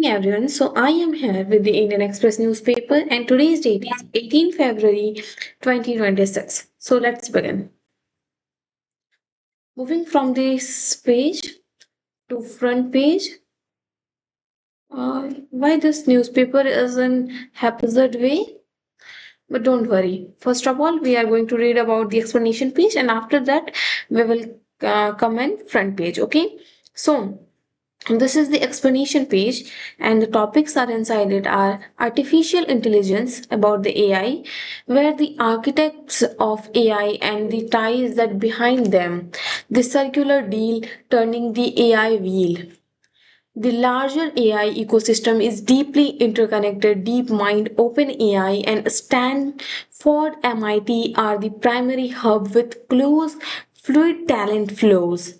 Everyone, so I am here with the Indian Express newspaper, and today's date is 18 February 2026. So let's begin. Moving from this page to front page, why this newspaper is in haphazard way? But don't worry. First of all, we are going to read about the explanation page, and after that, we will comment front page. Okay, so. This is the explanation page, and the topics are inside it are artificial intelligence about the AI, where the architects of AI and the ties that behind them, the circular deal turning the AI wheel. The larger AI ecosystem is deeply interconnected. DeepMind, OpenAI, and Stanford MIT are the primary hub with close, fluid talent flows.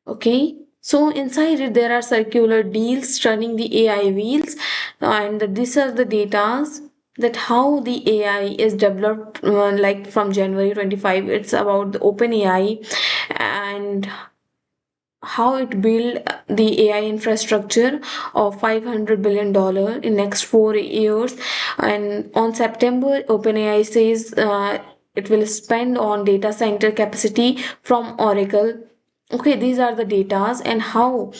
Okay, so inside it there are circular deals turning the AI wheels, and these are the datas that how the AI is developed, like from January 25. It's about the OpenAI and how it built the AI infrastructure of $500 billion in next 4 years. And on September, OpenAI says it will spend on data center capacity from Oracle. Okay, these are the datas and how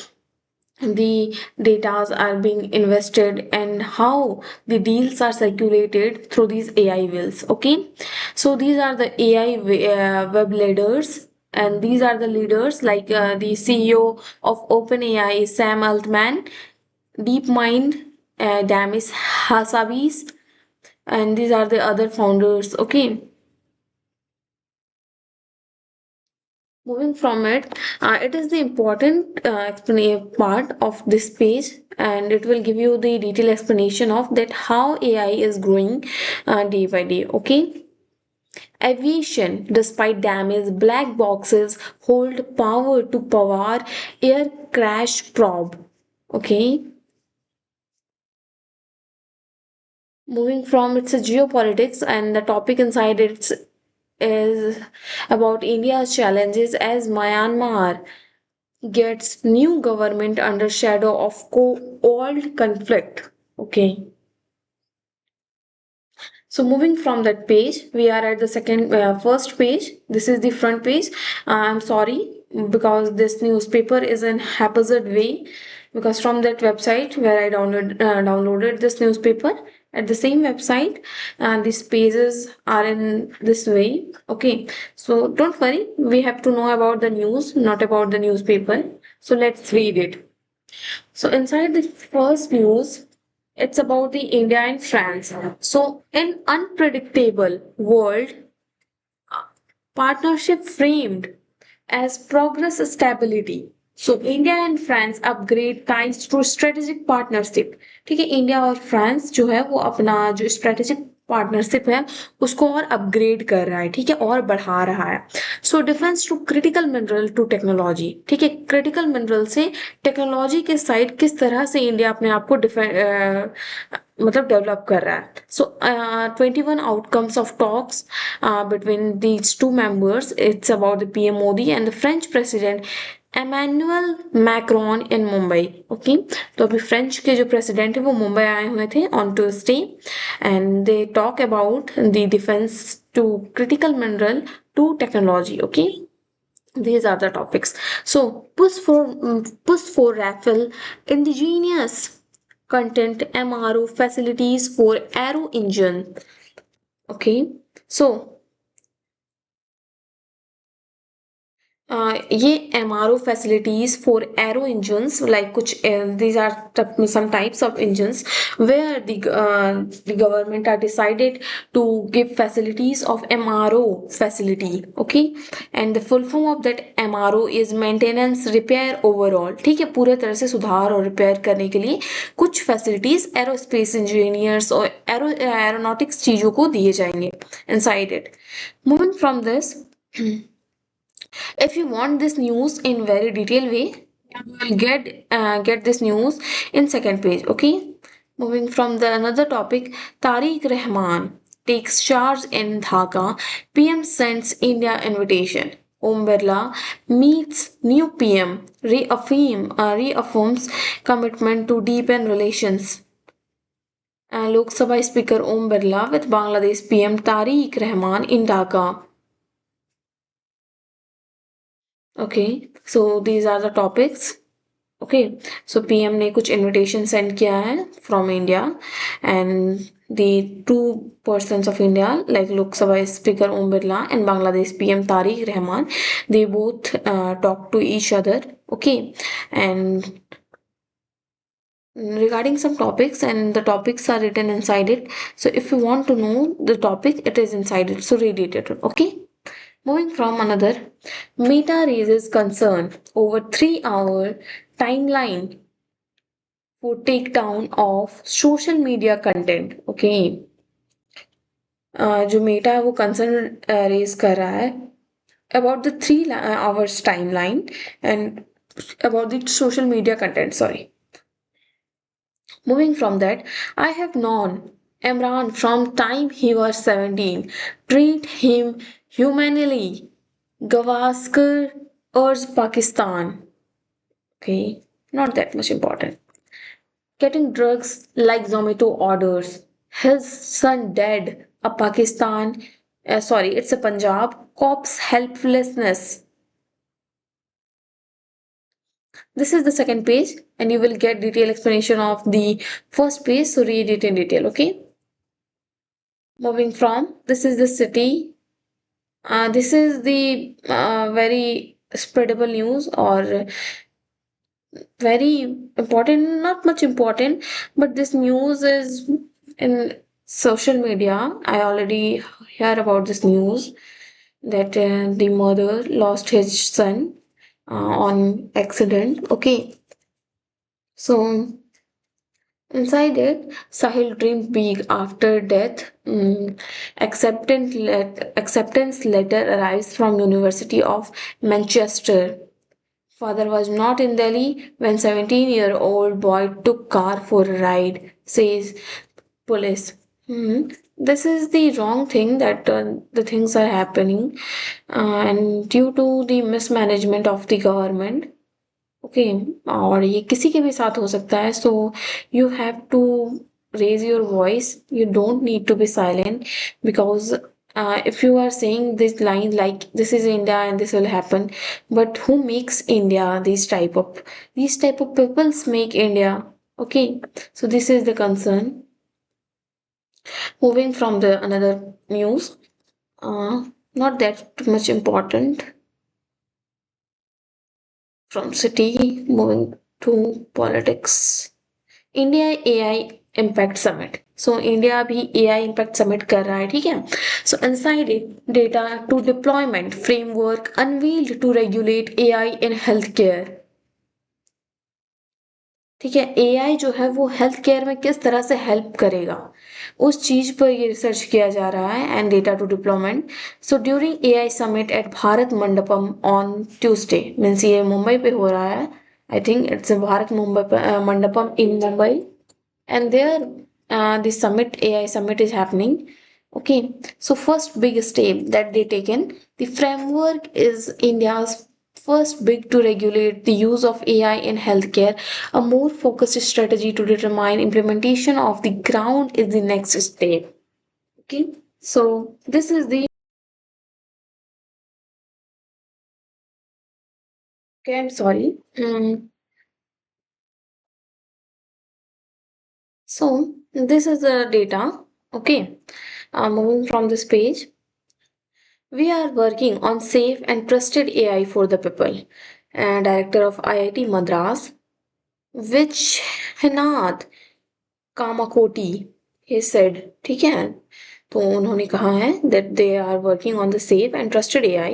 the datas are being invested and how the deals are circulated through these AI wheels. Okay, so these are the AI web leaders, and these are the leaders like the CEO of OpenAI, Sam Altman, DeepMind, Damis Hassabis, and these are the other founders. Okay, moving from it, it is the important part of this page, and it will give you the detailed explanation of that how AI is growing day by day. Okay, aviation, despite damage, black boxes hold power to power air crash probe. Okay, moving from it's a geopolitics, and the topic inside it is about India's challenges as Myanmar gets new government under shadow of old conflict. Okay, so moving from that page, we are at the first page. This is the front page. I'm sorry because this newspaper is in haphazard way, because from that website where I downloaded this newspaper, at the same website, these pages are in this way. Okay, so don't worry, we have to know about the news, not about the newspaper. So let's read it. So inside the first news, it's about the India and France. So in unpredictable world, partnership framed as progress stability. So India and France upgrade ties through strategic partnership. ठीक है, India और France जो है वो अपना जो strategic partnership है उसको और अपग्रेड कर रहा है. ठीक है, और बढ़ा रहा है. So defence to critical mineral to technology. ठीक है, क्रिटिकल मिनरल से टेक्नोलॉजी के साइड किस तरह से इंडिया अपने आप को मतलब डेवलप कर रहा है. सो 21 outcomes of talks between these two members. It's about the PM Modi and the French president Emmanuel Macron in Mumbai. Okay, तो अभी फ्रेंच के जो प्रेसिडेंट है वो मुंबई आए हुए थे on Tuesday, and they talk about the defence to critical mineral to technology. Okay, these are the topics. So push for raffle indigenous content MRO facilities for aero engine. Okay, so ये MRO facilities for aero engines, like कुछ these are some types of engines where the government are decided to give facilities of MRO facility. Okay, and the full form of that MRO is maintenance repair overall. ठीक है, पूरे तरह से सुधार और repair करने के लिए कुछ facilities एरोस्पेस इंजीनियर्स और एरोनॉटिक्स चीजों को दिए जाएंगे inside it. Moving from this, if you want this news in very detailed way, you will get this news in second page. Okay, moving from the another topic, Tariq Rahman takes charge in Dhaka, PM sends India invitation. Om Birla meets new PM, reaffirms commitment to deepen relations. Lok Sabha Speaker Om Birla with Bangladesh PM Tariq Rahman in Dhaka. Okay, so these are the topics. Okay, so PM ने कुछ invitation send किया है from India, and the two persons of India like Lok Sabha Speaker Om Birla and Bangladesh PM Tariq Rahman, they both talk to each other. Okay, and regarding some topics, and the topics are written inside it. So if you want to know the topic, it is inside it. So read it. Okay. Moving from another, Meta raises concern over 3 hour timeline for takedown of social media content. Okay, जो Meta है वो concern raise कर रहा है about the 3 hours timeline and about the social media content. Sorry. Moving from that, I have known Imran from time he was 17. Treat him humanely. Gavaskar urged Pakistan. Okay, not that much important. Getting drugs like Zomato orders. His son dead. A Pakistan, sorry, it's a Punjab cop's helplessness. This is the second page, and you will get detailed explanation of the first page. So read it in detail. Okay. Moving from, this is the city. This is the very spreadable news, or very important, not much important, but this news is in social media. I already hear about this news that the mother lost his son on accident. Okay, so inside it, Sahil dreamed big after death. Acceptance letter arrives from University of Manchester. Father was not in Delhi when 17-year-old boy took car for a ride, says police. This is the wrong thing that the things are happening, and due to the mismanagement of the government. Okay, और ये किसी के भी साथ हो सकता है. So you have to raise your voice. You don't need to be silent, because if you are saying this line like this is India and this will happen, but who makes India? These type of peoples make India. Okay, so this is the concern. Moving from the another news, not that much important. From city, moving to politics. India AI impact summit. So India अभी AI impact summit कर रहा है. ठीक है. So inside it, data to deployment framework unveiled to regulate AI in health care. ठीक है, AI जो है वो हेल्थ केयर में किस तरह से हेल्प करेगा, उस चीज पर ये रिसर्च किया जा रहा है. And data to deployment. So during AI summit at Bharat Mandapam on Tuesday, means ये मुंबई पे हो रहा है. I think it's Bharat Mumbai Mandapam in Mumbai, and there the summit AI summit is happening. Okay, so first big step that they taken, the framework is India's first big to regulate the use of AI in healthcare. A more focused strategy to determine implementation of the ground is the next step. Okay, so this is the, okay, I'm sorry. So this is the data. Okay, moving from this page, we are working on safe and trusted AI for the people. Director of IIT Madras, Vichhanath Kamakoti, he said. ठीक है, तो उन्होंने कहा है that they are working on the safe and trusted AI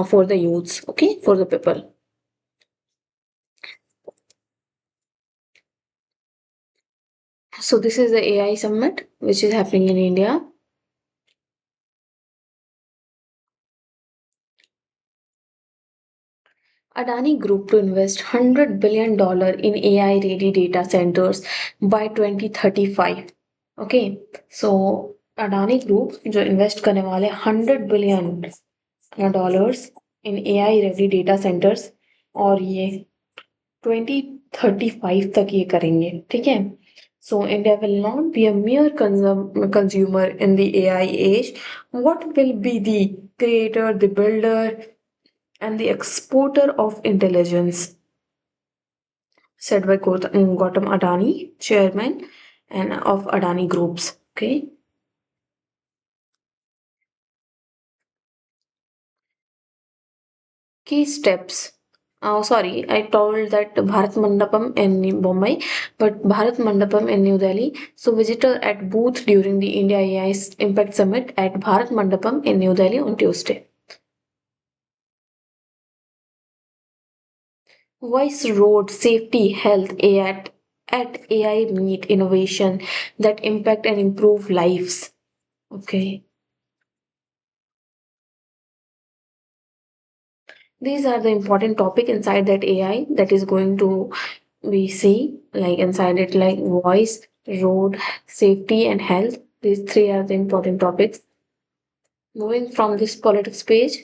for the youths, okay, for the people. So this is the AI summit which is happening in India. Adani Group to invest $100 billion in AI-ready data centers by 2035. Okay, so Adani Group जो invest करने वाले $100 billion in AI ready data centers, और ये 2035 तक ये करेंगे, ठीक है. So India will not be a mere consumer in the AI age. What will be the creator, the builder, and the exporter of intelligence? Said by Gautam Adani, chairman and of Adani Groups. Okay. Key steps. Oh, sorry, I told that Bharat Mandapam in Bombay, but Bharat Mandapam in New Delhi. So visitor at booth during the India AI Impact Summit at Bharat Mandapam in New Delhi on Tuesday. Voice Road Safety Health at AI Meet Innovation that impact and improve lives. Okay. These are the important topic inside that AI that is going to we see like inside it like voice, road, safety and health. These three are the important topics. Moving from this politics page.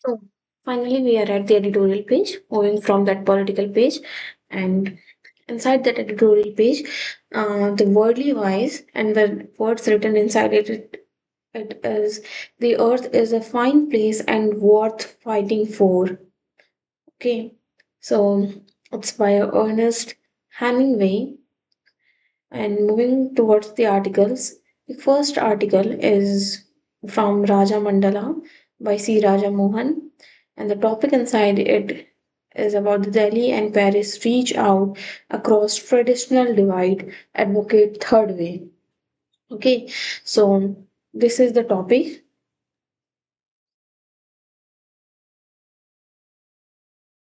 So finally we are at the editorial page, moving from that political page, and inside that editorial page, the worldly wise and the words written inside it is the earth is a fine place and worth fighting for. Okay, so it's by Ernest Hemingway. And moving towards the articles, the first article is from Raja Mandala by C. Raja Mohan, and the topic inside it is about the Delhi and Paris reach out across traditional divide, advocate third way. Okay, so this is the topic.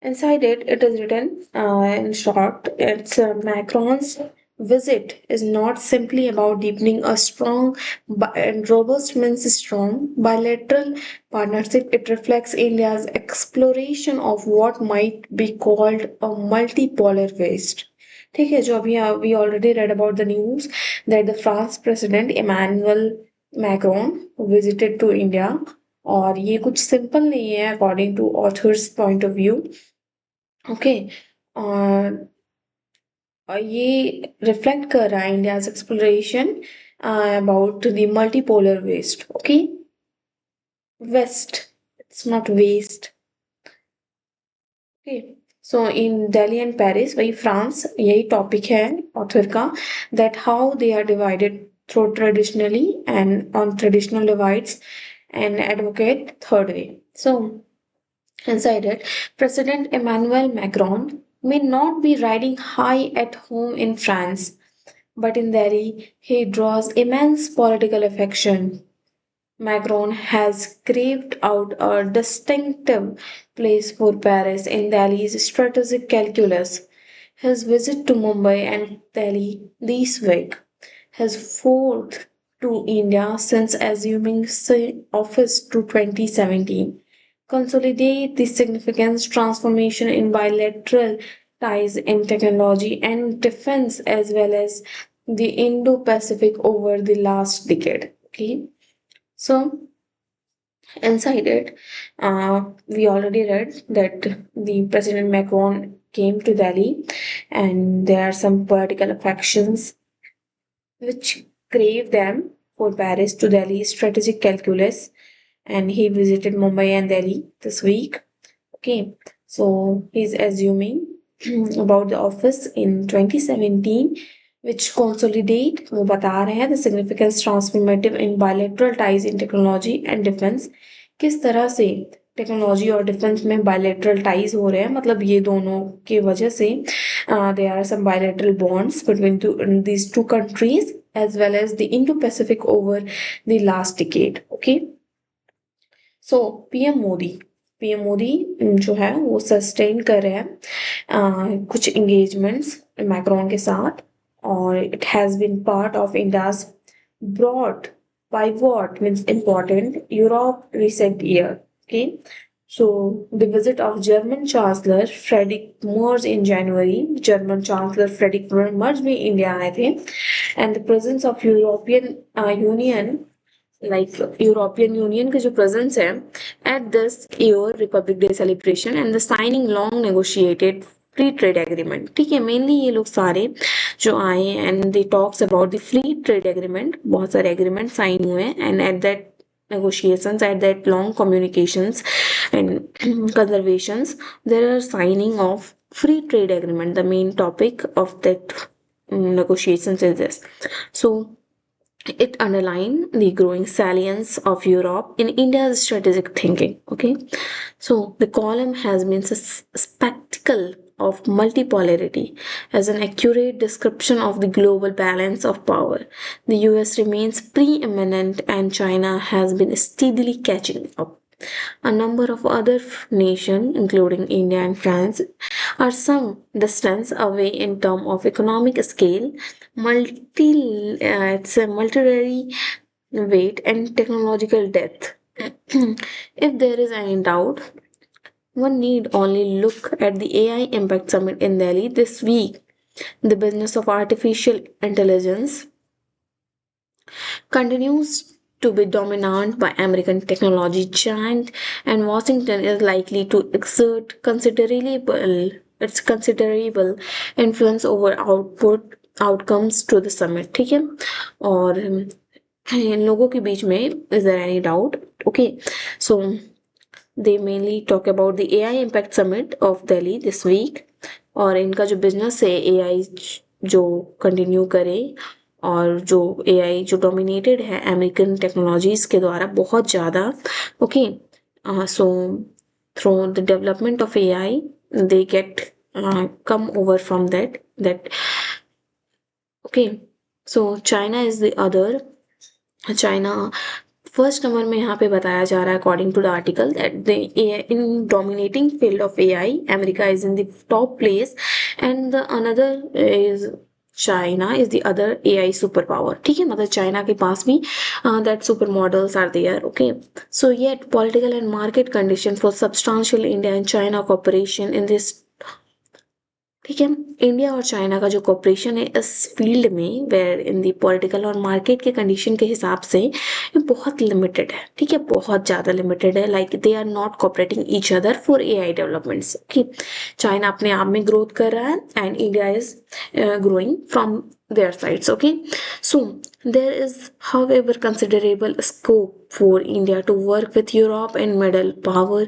Inside it, it is written in short, it's Macron's visit is not simply about deepening a strong and robust means strong bilateral partnership. It reflects India's exploration of what might be called a multipolar west. ठीक है जो अभी we already read about the news that the France president Emmanuel Macron visited to India और ये कुछ simple नहीं है according to author's point of view. Okay और ये रिफ्लेक्ट कर रहा है India's exploration about the multipolar west. Okay west it's not west. Okay so in Delhi and Paris वही फ्रांस यही टॉपिक है ऑथर का that how they are divided through traditionally and on traditional divides and advocate third way. So inside it, President Emmanuel Macron may not be riding high at home in France, but in Delhi he draws immense political affection. Macron has carved out a distinctive place for Paris in Delhi's strategic calculus. His visit to Mumbai and Delhi this week, his fourth to India since assuming office to 2017, consolidate the significant transformation in bilateral ties in technology and defense as well as the Indo-Pacific over the last decade. Okay, so inside it, we already read that the President Macron came to Delhi, and there are some political factions which crave them for Paris to Delhi strategic calculus, and he visited Mumbai and Delhi this week. Okay, so he's assuming about the office in 2017, which consolidate वो बता रहे हैं the significance transformative in bilateral ties in technology and defense. किस तरह से technology और defence में bilateral ties हो रहे हैं मतलब ये दोनों की वजह से there are some bilateral bonds between these two countries as well as the Indo-Pacific over the last decade. Okay, so PM Modi जो है वो सस्टेन कर रहे हैं कुछ एंगेजमेंट्स मैक्रोन के साथ और it has been part of India's broad pivot means important Europe recent year. Okay, So, the visit of German Chancellor Friedrich Merz in January, German Chancellor Friedrich Merz be India, I think, and the presence of European Union, like European Union के जो presence है at this year Republic Day celebration and the signing long negotiated free trade agreement. ठीक है, mainly ये लोग सारे जो आए and they talks about the free trade agreement, बहुत सारे एग्रीमेंट साइन हुए and at that negotiations, at that long communications and conservations, there are signing of free trade agreement. The main topic of that negotiations is this. So it underlined the growing salience of Europe in India's strategic thinking. Okay, so the column has been a spectacle of multipolarity as an accurate description of the global balance of power. The US remains preeminent and China has been steadily catching up. A number of other nations, including India and France, are some distance away in terms of economic scale, it's a multi weight and technological depth. If there is any doubt, one need only look at the AI Impact Summit in Delhi this week. The business of artificial intelligence continues to be dominant by American technology giant, and Washington is likely to exert considerable influence over outcomes to the summit. ठीक है, और इन लोगों के बीच में is there any doubt? Okay, so they mainly talk about the AI Impact Summit of Delhi this week, और इनका जो business है AI जो कंटिन्यू करे और जो AI जो डोमिनेटेड है अमेरिकन टेक्नोलॉजीज के द्वारा बहुत ज़्यादा. Okay, so through the development of AI they get come over from that. Okay, so China is the other. China first number में यहाँ पे बताया जा रहा है according to the article that in dominating field of AI America is in the top place and the another is China is the other AI super power. ठीक है, मतलब चाइना के पास भी that super models are there. Okay, so yet political and market condition for substantial India and China cooperation in this. ठीक है, India और China का जो कॉपरेशन है इस फील्ड में वेयर इन दी पॉलिटिकल और मार्केट के कंडीशन के हिसाब से ये बहुत लिमिटेड है. ठीक है, बहुत ज़्यादा लिमिटेड है. Like they are not cooperating each other for AI developments. Okay, China अपने आप में ग्रोथ कर रहा है and India is growing from their sides. Okay, so there is however considerable scope for India to work with Europe and middle power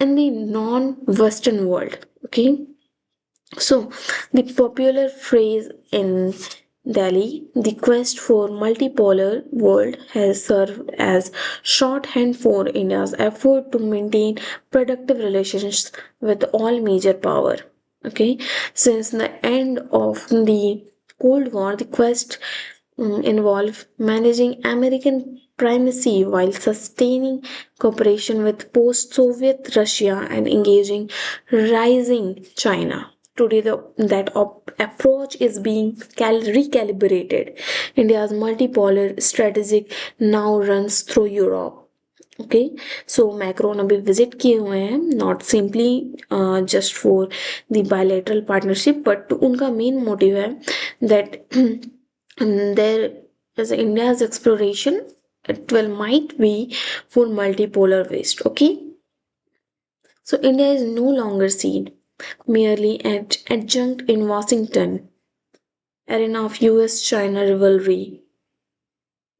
in the non-Western world. Okay, so the popular phrase in Delhi, the quest for multipolar world, has served as shorthand for India's effort to maintain productive relations with all major power. Okay, since the end of the Cold War, the quest involved managing American primacy while sustaining cooperation with post-Soviet Russia and engaging rising China. Today, that approach is being recalibrated. India's multipolar strategy now runs through Europe. Okay, so Macron अभी visit किए हुए हैं not simply just for the bilateral partnership but उनका main motive है that there is India's exploration it will might be for multipolar waste. Okay, so India is no longer seen merely adjunct in Washington arena of US China rivalry.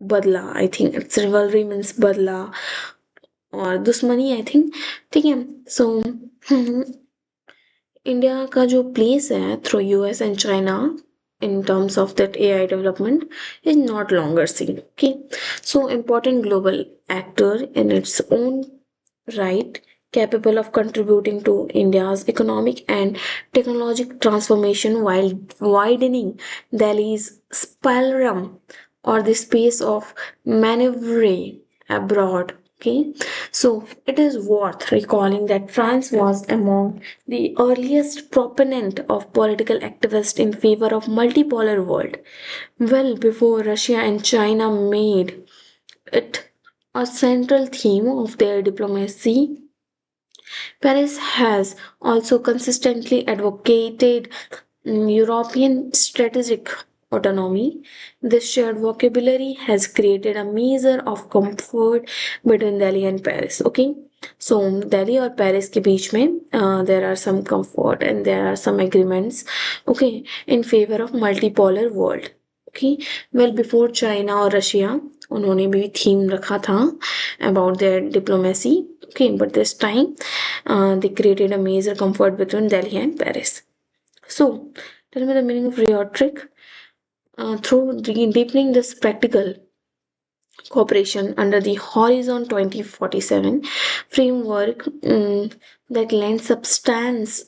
बदला, आई think it's रिवलरी means बदला और दुश्मनी I think. ठीक है, so India का जो place है through US and China in terms of that AI development is not longer seen. Okay, so important global actor in its own right, capable of contributing to India's economic and technological transformation while widening Delhi's spectrum or the space of maneuver abroad. Okay, so it is worth recalling that France was among the earliest proponent of political activists in favor of multipolar world, well before Russia and China made it a central theme of their diplomacy Paris has also consistently advocated European strategic autonomy. This shared vocabulary has created a measure of comfort between Delhi and Paris. Okay, so Delhi और Paris के बीच में there are some comfort and there are some agreements. Okay, in favor of multipolar world. Okay, well before China और Russia उन्होंने भी theme रखा था about their diplomacy. Okay, but this time they created a major comfort between Delhi and Paris. So, tell me the meaning of rhetoric. Through deepening this practical cooperation under the Horizon 2047 framework that lends substance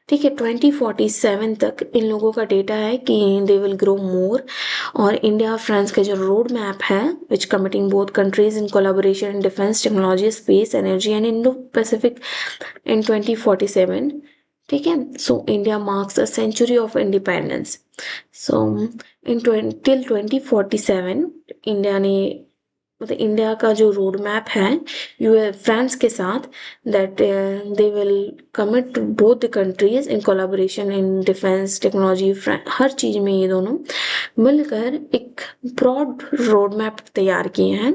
ठीक है 2047 तक इन लोगों का data है कि they will grow more और India France का जो रोड मैप है which committing both countries in collaboration in defence technology space energy and Indo Pacific in 2047 ठीक है so India marks a century of independence so in till 2047 India ने मतलब India का जो road map है France के साथ that they will commit both the countries in collaboration in defence technology हर चीज में ये दोनों मिलकर एक ब्रॉड रोड मैप तैयार किए हैं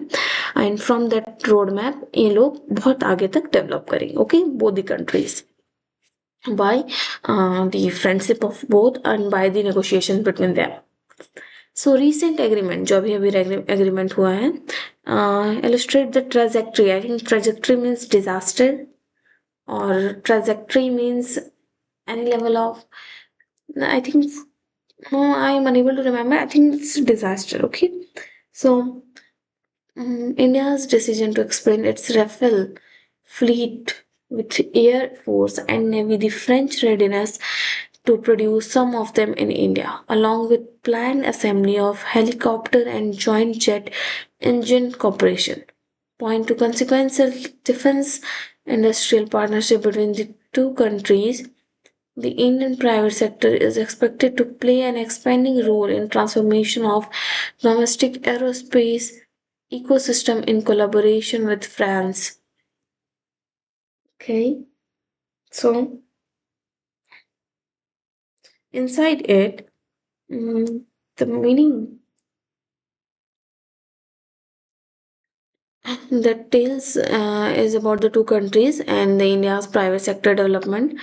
and from that road map ये लोग बहुत आगे तक डेवलप करेंगे okay both the countries by the friendship of both and by the negotiations between them. So recent agreement जो अभी agreement हुआ है illustrate the trajectory. I think trajectory means disaster or trajectory means any level of I think I am unable to remember. I think it's disaster. Okay, so India's decision to expand its Rafale fleet with Air Force and Navy, the French readiness to produce some of them in India, along with planned assembly of helicopter and joint jet engine cooperation, point to consequential defense industrial partnership between the two countries. The Indian private sector is expected to play an expanding role in transformation of domestic aerospace ecosystem in collaboration with France. Okay, so inside it, the meaning that tells is about the two countries and the India's private sector development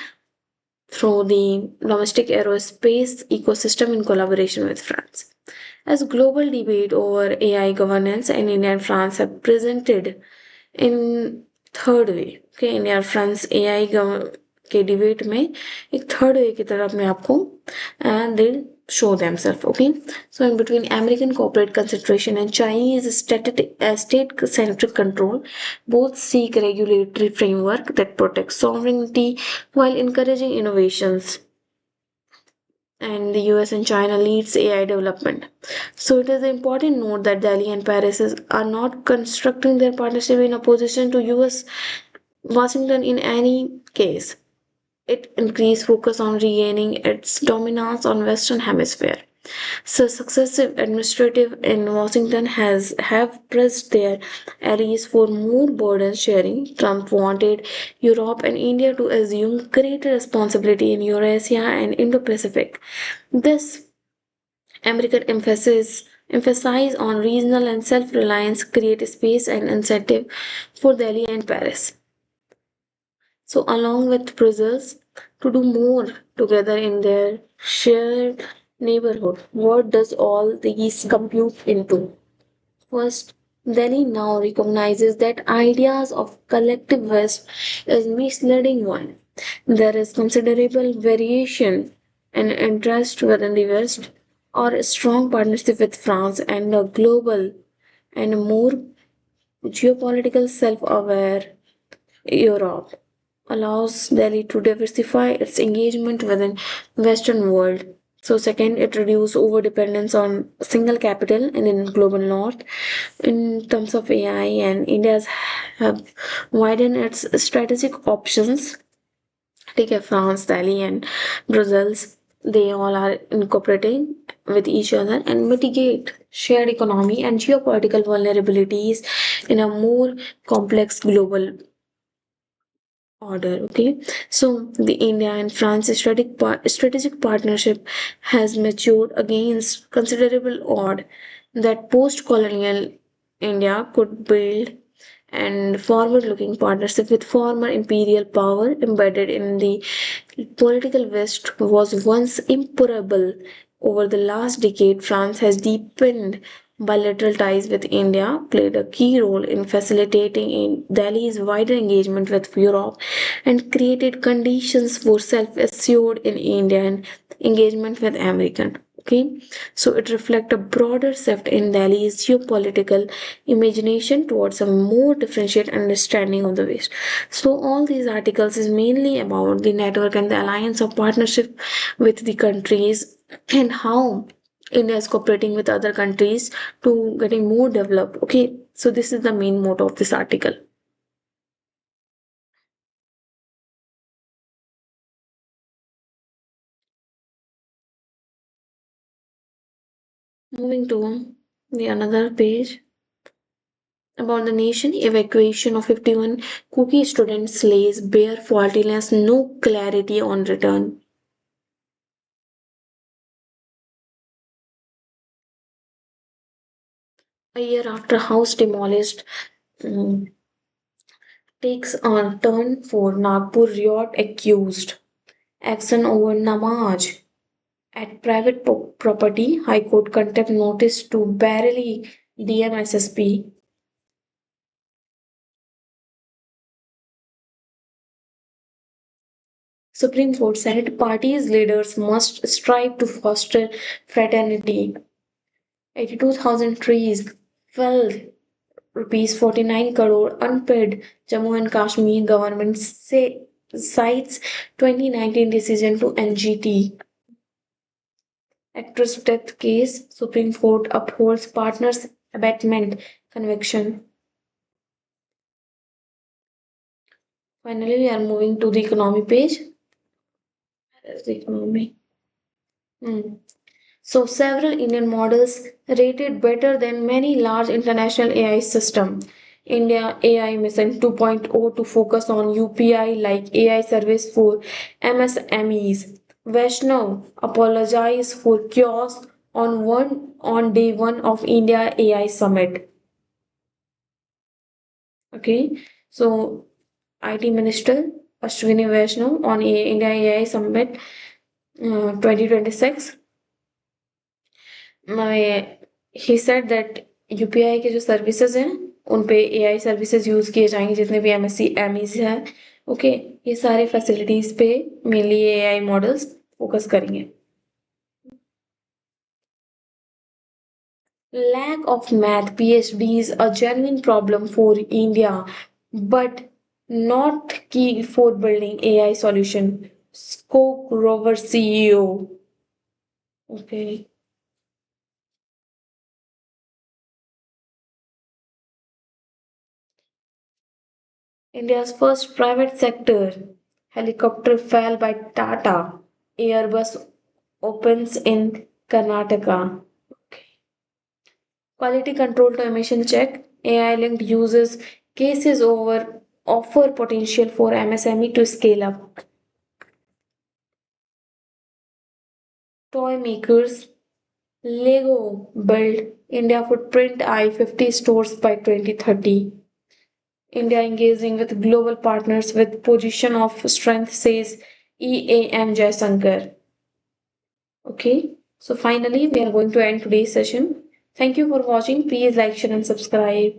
through the domestic aerospace ecosystem in collaboration with France. As global debate over AI governance and India and France have presented in third way okay India और France AI के debate में एक third way की तरफ मैं आपको दे show themselves okay so in between American corporate concentration and Chinese state centric control both seek regulatory framework that protects sovereignty while encouraging innovations and the US and China leads AI development. So it is an important note that Delhi and Paris are not constructing their partnership in opposition to US Washington in any case. It increased focus on regaining its dominance on Western Hemisphere. So successive administrative in Washington have pressed their allies for more burden sharing. Trump wanted Europe and India to assume greater responsibility in Eurasia and Indo-Pacific. This American emphasize on regional and self-reliance create space and incentive for Delhi and Paris. So along with Brussels to do more together in their shared neighborhood. What does all these compute into? First, Delhi now recognizes that ideas of collective West is misleading one. There is considerable variation and interest within the West or a strong partnership with France and a global and more geopolitical self-aware Europe allows Delhi to diversify its engagement within Western world. So second, it reduces over-dependence on single capital and in global north. In terms of AI and India's have widened its strategic options. Take France, Delhi and Brussels. They all are incorporating with each other and mitigate shared economy and geopolitical vulnerabilities in a more complex global order. Okay, so the India and France strategic partnership has matured against considerable odds that post-colonial India could build and forward-looking partnership with former imperial power embedded in the political West was once imperable. Over the last decade, France has deepened bilateral ties with India, played a key role in facilitating in Delhi's wider engagement with Europe, and created conditions for self-assured in Indian engagement with American. Okay, so it reflects a broader shift in Delhi's geopolitical imagination towards a more differentiated understanding of the West. So all these articles is mainly about the network and the alliance of partnership with the countries and how India is cooperating with other countries to getting more developed. Okay, so this is the main motto of this article. Moving to the another page about the nation evacuation of 51 Cookie students lays bare faultiness, no clarity on return. A year after house demolished mm, takes a turn for Nagpur riot accused. Action over Namaz at private property. High Court contempt notice to Bareilly DMSSP. Supreme Court Senate parties leaders must strive to foster fraternity. 82,000 trees felled, rupees 49 crore unpaid. Jammu and Kashmir government cites 2019 decision to NGT. Actress death case, Supreme Court upholds partner's abatement conviction. Finally, we are moving to the economy page. There's the economy. Hmm. So several Indian models rated better than many large international AI system. India AI Mission 2.0 to focus on UPI like AI service for MSMEs. Vaishnav apologized for chaos on day one of India AI Summit. Okay, so IT Minister Ashwini Vaishnav on India AI Summit 2026 मैं he said that UPI के जो services हैं उन पे AI services use किए जाएंगे जितने भी एमएससी एमईज हैं ओके ये सारे फैसिलिटीज पे मेनली एआई मॉडल्स फोकस करेंगे lack of math phds a genuine problem for india but not key for building ai solution Skoke rover ceo okay. India's first private sector helicopter fell by Tata. Airbus opens in Karnataka. Quality control to emission check. AI linked uses cases over offer potential for MSME to scale up. Toy makers Lego build India footprint I-50 stores by 2030. India engaging with global partners with position of strength, says EAM Jaisankar. Okay, so finally, we are going to end today's session. Thank you for watching. Please like, share, and subscribe.